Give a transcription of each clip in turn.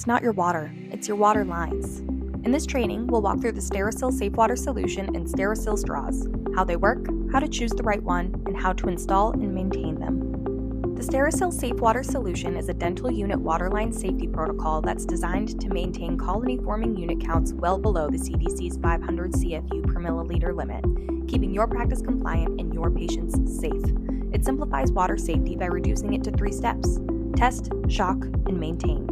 it's not your water, it's your water lines. In this training, we'll walk through the Sterisil SAFEWater solution and Sterisil Straws, how they work, how to choose the right one, and how to install and maintain them. The Sterisil SAFEWater solution is a dental unit waterline safety protocol that's designed to maintain colony-forming unit counts well below the CDC's 500 CFU per milliliter limit, keeping your practice compliant and your patients safe. It simplifies water safety by reducing it to 3 steps: test, shock, and maintain.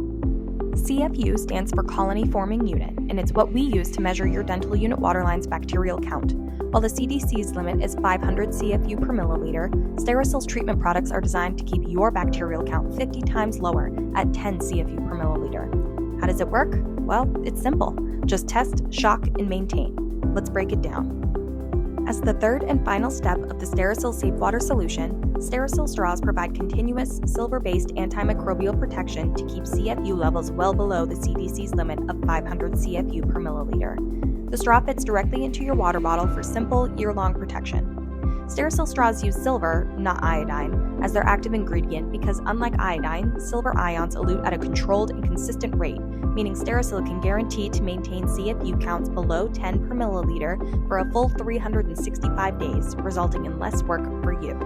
CFU stands for colony-forming unit, and it's what we use to measure your dental unit waterline's bacterial count. While the CDC's limit is 500 CFU per milliliter, Sterisil's treatment products are designed to keep your bacterial count 50 times lower at 10 CFU per milliliter. How does it work? Well, it's simple. Just test, shock, and maintain. Let's break it down. As the third and final step of the Sterisil SAFEWater solution, Sterisil straws provide continuous, silver-based antimicrobial protection to keep CFU levels well below the CDC's limit of 500 CFU per milliliter. The straw fits directly into your water bottle for simple, year-long protection. Sterisil straws use silver, not iodine, as their active ingredient because, unlike iodine, silver ions elute at a controlled and consistent rate, meaning Sterisil can guarantee to maintain CFU counts below 10 per milliliter for a full 365 days, resulting in less work for you.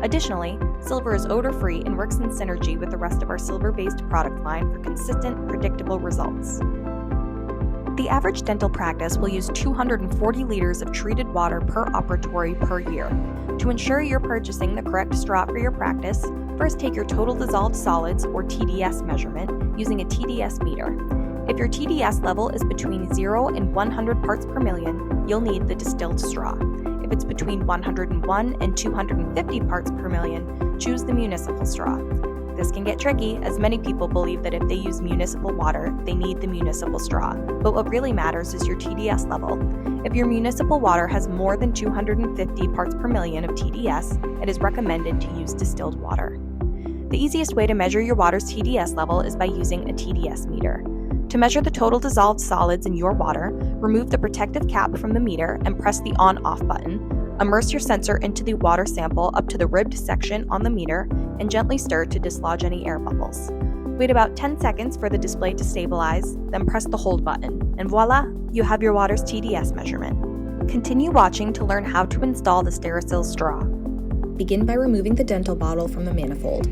Additionally, silver is odor-free and works in synergy with the rest of our silver-based product line for consistent, predictable results. The average dental practice will use 240 liters of treated water per operatory per year. To ensure you're purchasing the correct straw for your practice, first take your total dissolved solids, or TDS measurement, using a TDS meter. If your TDS level is between 0 and 100 parts per million, you'll need the distilled straw. If it's between 101 and 250 parts per million, choose the municipal straw. This can get tricky, as many people believe that if they use municipal water, they need the municipal straw, but what really matters is your TDS level. If your municipal water has more than 250 parts per million of TDS, it is recommended to use distilled water. The easiest way to measure your water's TDS level is by using a TDS meter. To measure the total dissolved solids in your water, remove the protective cap from the meter and press the on-off button. Immerse your sensor into the water sample up to the ribbed section on the meter and gently stir to dislodge any air bubbles. Wait about 10 seconds for the display to stabilize, then press the hold button, and voila, you have your water's TDS measurement. Continue watching to learn how to install the Sterisil straw. Begin by removing the dental bottle from the manifold.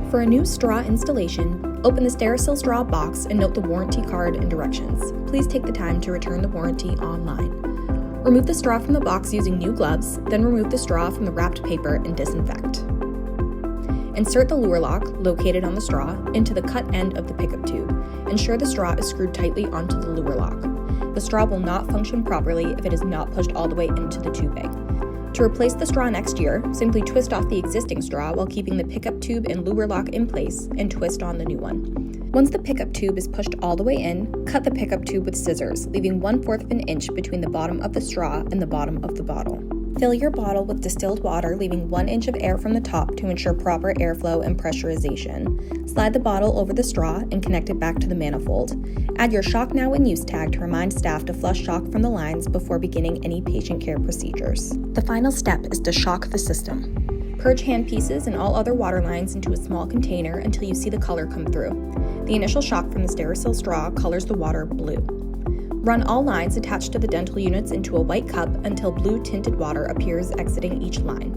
For a new straw installation, open the Sterisil straw box and note the warranty card and directions. Please take the time to return the warranty online. Remove the straw from the box using new gloves, then remove the straw from the wrapped paper and disinfect. Insert the lure lock, located on the straw, into the cut end of the pickup tube. Ensure the straw is screwed tightly onto the lure lock. The straw will not function properly if it is not pushed all the way into the tubing. To replace the straw next year, simply twist off the existing straw while keeping the pickup tube and lure lock in place and twist on the new one. Once the pickup tube is pushed all the way in, cut the pickup tube with scissors, leaving 1/4 of an inch between the bottom of the straw and the bottom of the bottle. Fill your bottle with distilled water, leaving 1 inch of air from the top to ensure proper airflow and pressurization. Slide the bottle over the straw and connect it back to the manifold. Add your Shock Now in Use tag to remind staff to flush shock from the lines before beginning any patient care procedures. The final step is to shock the system. Purge hand pieces and all other water lines into a small container until you see the color come through. The initial shock from the Sterisil straw colors the water blue. Run all lines attached to the dental units into a white cup until blue tinted water appears exiting each line.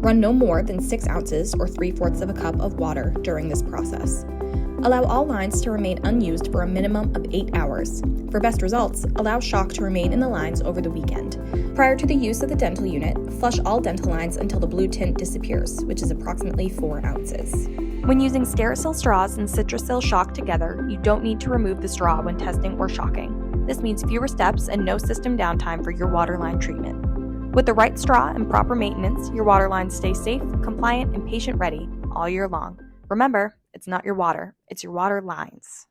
Run no more than 6 ounces or 3/4 of a cup of water during this process. Allow all lines to remain unused for a minimum of 8 hours. For best results, allow shock to remain in the lines over the weekend. Prior to the use of the dental unit, flush all dental lines until the blue tint disappears, which is approximately 4 ounces. When using Sterisil straws and Citrisil shock together, you don't need to remove the straw when testing or shocking. This means fewer steps and no system downtime for your waterline treatment. With the right straw and proper maintenance, your waterlines stay safe, compliant, and patient-ready all year long. Remember, it's not your water, it's your water lines.